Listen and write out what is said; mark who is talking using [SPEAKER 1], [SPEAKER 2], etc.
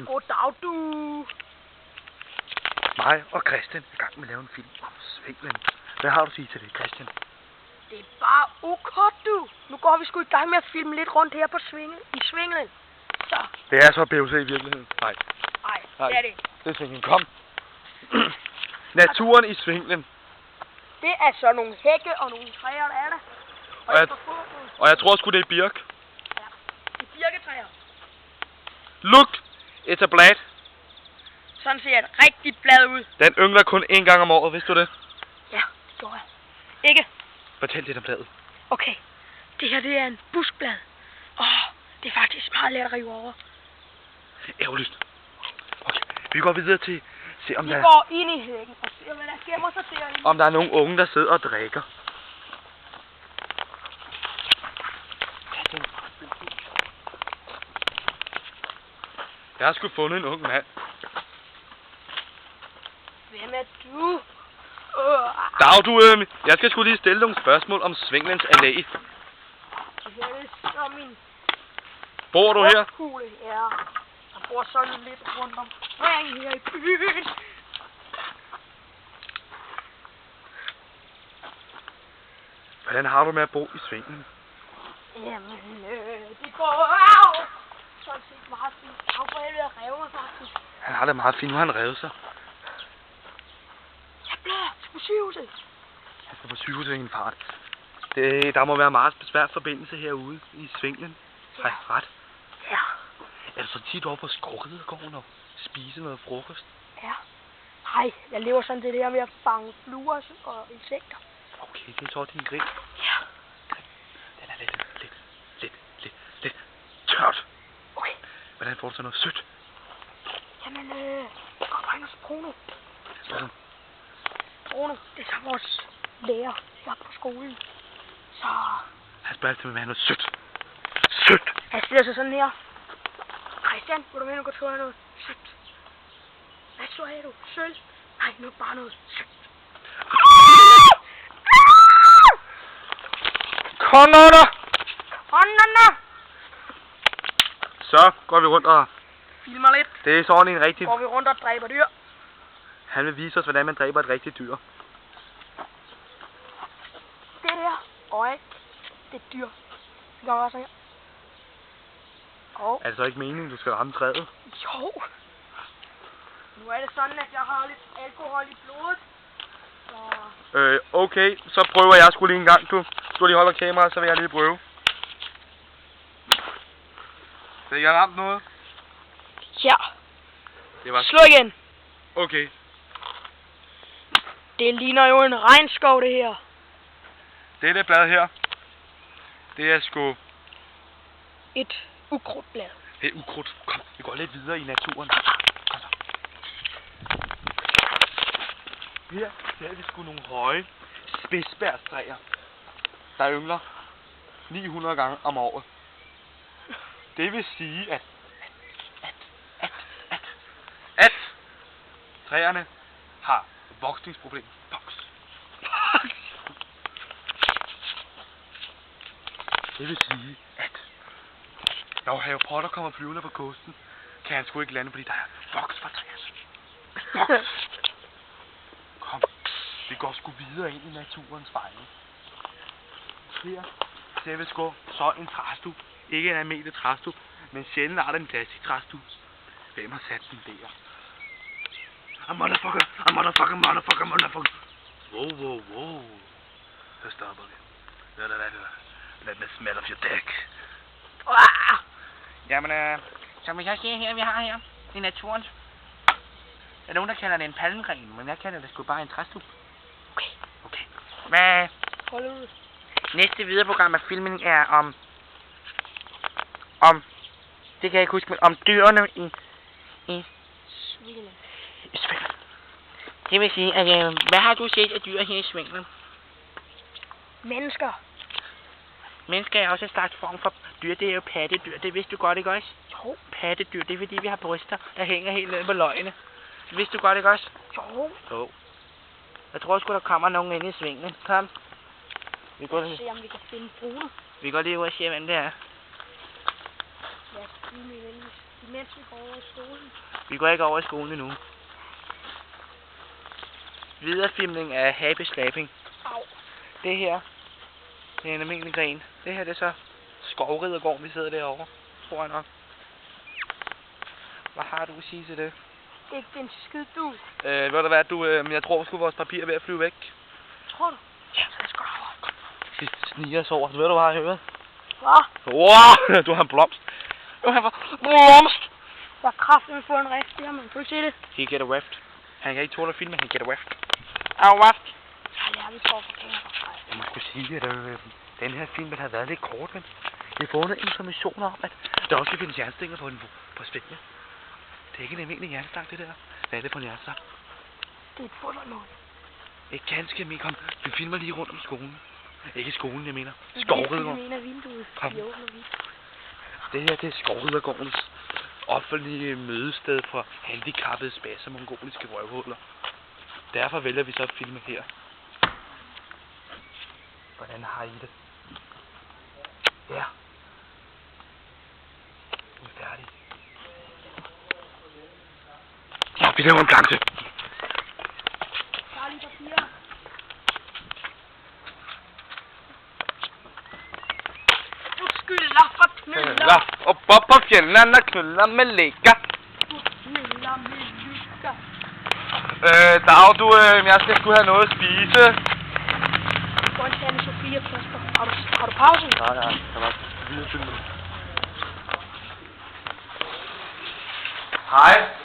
[SPEAKER 1] Goddag, du.
[SPEAKER 2] Mig og Christian er i gang med at lave en film om svinglen. Hvad har du at sige til det, Christian?
[SPEAKER 1] Det er bare ok, du. Nu går vi sgu i gang med at filme lidt rundt her på svinglen. Så.
[SPEAKER 2] Det er så bævse i virkeligheden. Nej,
[SPEAKER 1] Nej, det er det ikke.
[SPEAKER 2] det er svinglen. Kom. Naturen i svinglen.
[SPEAKER 1] Det er så nogle hække og nogle træer, der er der.
[SPEAKER 2] Og jeg tror sgu, det er birk.
[SPEAKER 1] Ja, det er birketræer.
[SPEAKER 2] Look, it's a blade.
[SPEAKER 1] Sådan ser et rigtig blad ud.
[SPEAKER 2] Den yngler kun én gang om året, vidste du det?
[SPEAKER 1] Ja, det gjorde jeg. Ikke?
[SPEAKER 2] Fortæl lidt om bladet.
[SPEAKER 1] Okay, det her det er en buskblad. Det er faktisk meget let at rive over.
[SPEAKER 2] Ærgerligt. Okay, vi går videre til se om
[SPEAKER 1] vi går ind i hækken og ser, hvad der gemmer sig derinde.
[SPEAKER 2] Om der er nogle unge, der sidder og drikker. Jeg har sgu fundet en ung mand.
[SPEAKER 1] Hvem er du?
[SPEAKER 2] Dag du, jeg skal sgu lige stille nogle spørgsmål om Svinglens Allé.
[SPEAKER 1] Ja, det er så min...
[SPEAKER 2] Bor du her?
[SPEAKER 1] Kugle, ja. Jeg bor sådan lidt rundt omkring her i byen.
[SPEAKER 2] Hvordan har du med at bo i Svinglen?
[SPEAKER 1] Jamen, det går sådan set meget fint. Jeg har for helvede at rive mig faktisk.
[SPEAKER 2] Han har det meget fint, nu har han revet sig.
[SPEAKER 1] Jeg bliver på sygehuset.
[SPEAKER 2] Han skal på sygehuset i en fart. Der må være meget besvært forbindelse herude i Svinglen. Har jeg ret?
[SPEAKER 1] Ja.
[SPEAKER 2] Er du så tit over på Skovridergården og spise noget frokost?
[SPEAKER 1] Ja. Nej, jeg lever sådan det der med at fange fluer og insekter.
[SPEAKER 2] Okay, det er så din grill.
[SPEAKER 1] Ja.
[SPEAKER 2] Den er lidt tørt.
[SPEAKER 1] Okay.
[SPEAKER 2] Hvordan får du så noget sødt?
[SPEAKER 1] Jamen, kommer ind hos Bruno.
[SPEAKER 2] Sådan.
[SPEAKER 1] Bruno, det er så vores lærer her på skolen. Så...
[SPEAKER 2] Han spørger til mig, hvad han noget sødt. Sødt!
[SPEAKER 1] Han stiller sig sådan her. Christian, vil du med, at gå tur af noget sødt? Hvad så er du? Sølv? Nej, nu bare noget sødt.
[SPEAKER 2] Kongerne!
[SPEAKER 1] Hånderne!
[SPEAKER 2] Så går vi rundt og...
[SPEAKER 1] Filmer lidt.
[SPEAKER 2] Det er sådan en rigtig...
[SPEAKER 1] Går vi rundt og dræber dyr.
[SPEAKER 2] Han vil vise os, hvordan man dræber et rigtigt dyr.
[SPEAKER 1] Det der øje, det er dyr. Det gør også her.
[SPEAKER 2] Er det så ikke meningen, du skal ramme træet?
[SPEAKER 1] Jo. Nu er det sådan, at jeg har lidt alkohol i blodet. Så...
[SPEAKER 2] Okay, så prøver jeg sgu lige en gang, du. Du lige holder kameraet, så vil jeg lige prøve. Så jeg har ramt noget?
[SPEAKER 1] Ja.
[SPEAKER 2] Det var...
[SPEAKER 1] Slå igen.
[SPEAKER 2] Okay.
[SPEAKER 1] Det ligner jo en regnskov, det her.
[SPEAKER 2] Dette blad her, det er sgu...
[SPEAKER 1] Et ukrudtblad.
[SPEAKER 2] Det er ukrudt. Kom, vi går lidt videre i naturen. Kom så. Her ser vi sgu nogle høje spidsbærstræer, der yngler 900 gange om året. Det vil sige, at træerne har voksningsproblem. Det vil sige, at når Harry Potter kommer flyvende på kysten, kan han sgu ikke lande, fordi der er voks for træerne. Kom, vi går sgu videre ind i naturens veje. Her ser vi sgu så en træstue. Ikke en almindelig træstue, men sjældent er der en plastiktræstue. Hvem har sat den der? A motherfucker. Wow. Så stopper vi. Let me smell of your dick. Jamen, som vi kan se her, vi har her i naturen. Der er nogen, der kalder det en palmgren, men jeg kalder det sgu bare en træstub. Okay. Hvad?
[SPEAKER 1] Hold ud.
[SPEAKER 2] Næste videreprogram af filmen er om... Det kan jeg ikke huske, men om dyrene i
[SPEAKER 1] Svinglen.
[SPEAKER 2] Svinglen. Det vil sige, at hvad har du set af dyr her i Svinglen?
[SPEAKER 1] Mennesker.
[SPEAKER 2] Mennesker er også en slags form for dyr. Det er jo pattedyr. Det vidste du godt, ikke også?
[SPEAKER 1] Jo.
[SPEAKER 2] Pattedyr, det er fordi, vi har bryster, der hænger helt ned på løgene. Det vidste du godt, ikke også? Jo. Jeg tror sgu, der kommer nogen ind i Svinglen. Kom. Vi går lige.
[SPEAKER 1] Se om vi kan finde Bruno.
[SPEAKER 2] Vi går lige ud og se, hvem det er.
[SPEAKER 1] Ja, mens vi går over i skolen.
[SPEAKER 3] Vi går ikke over i skolen endnu. Videofilmning af Happy Slapping.
[SPEAKER 1] Au.
[SPEAKER 3] Det her, det er en almindelig gren. Det her, det er så Skovridergården, vi sidder derovre, tror jeg nok. Hvad har du at sige til det?
[SPEAKER 1] Ikke den skid du.
[SPEAKER 3] Ved du hvad, jeg tror sgu vores papir er ved at flyve væk.
[SPEAKER 1] Tror du? Ja, lad os gå over.
[SPEAKER 3] Vi sniger os over. Du ved du, hvad jeg har hørt?
[SPEAKER 1] Hvad?
[SPEAKER 3] Wow, du har en blomst. Du har en blomst.
[SPEAKER 1] Jeg har kraftigt med at få en rift der, man. Kan du se det?
[SPEAKER 3] He get a rift. Han kan ikke tåle at filme, han get a rift. A rift.
[SPEAKER 1] Ja, vi får for kamera.
[SPEAKER 3] Jeg må sgu sige, at den her film har været lidt kort, men jeg har fundet informationer om, at der også kan findes jernstænger på Svenja. Det er ikke en almindelig jernstang, det der. Hvad er det på en jernstang?
[SPEAKER 1] Det er et fulderlån.
[SPEAKER 3] Ikke ganske almindelig. Kom, vi filmer lige rundt om skolen. Ikke skolen, jeg mener. Skovridergården.
[SPEAKER 1] Jeg mener vinduet.
[SPEAKER 3] Kom.
[SPEAKER 1] Vi åbner vinduet.
[SPEAKER 3] Det her, det er Skovridergårdens offentlige mødested for handicappede spasser mongoliske røvhuller. Derfor vælger vi så at filme her. Hvordan har I det? Ja. Nu er færdig. Ja, vi laver en gang til.
[SPEAKER 1] Der er lige papirer. Du skylder for knuller.
[SPEAKER 3] Op på fjellene, knuller med lækker.
[SPEAKER 1] Du knuller med lykker.
[SPEAKER 3] Dag, jeg skal sgu have noget at spise.
[SPEAKER 1] Gå en Sanne Sofia plaster. Har du pause?
[SPEAKER 3] Nej, jeg var videofilmet. Hej.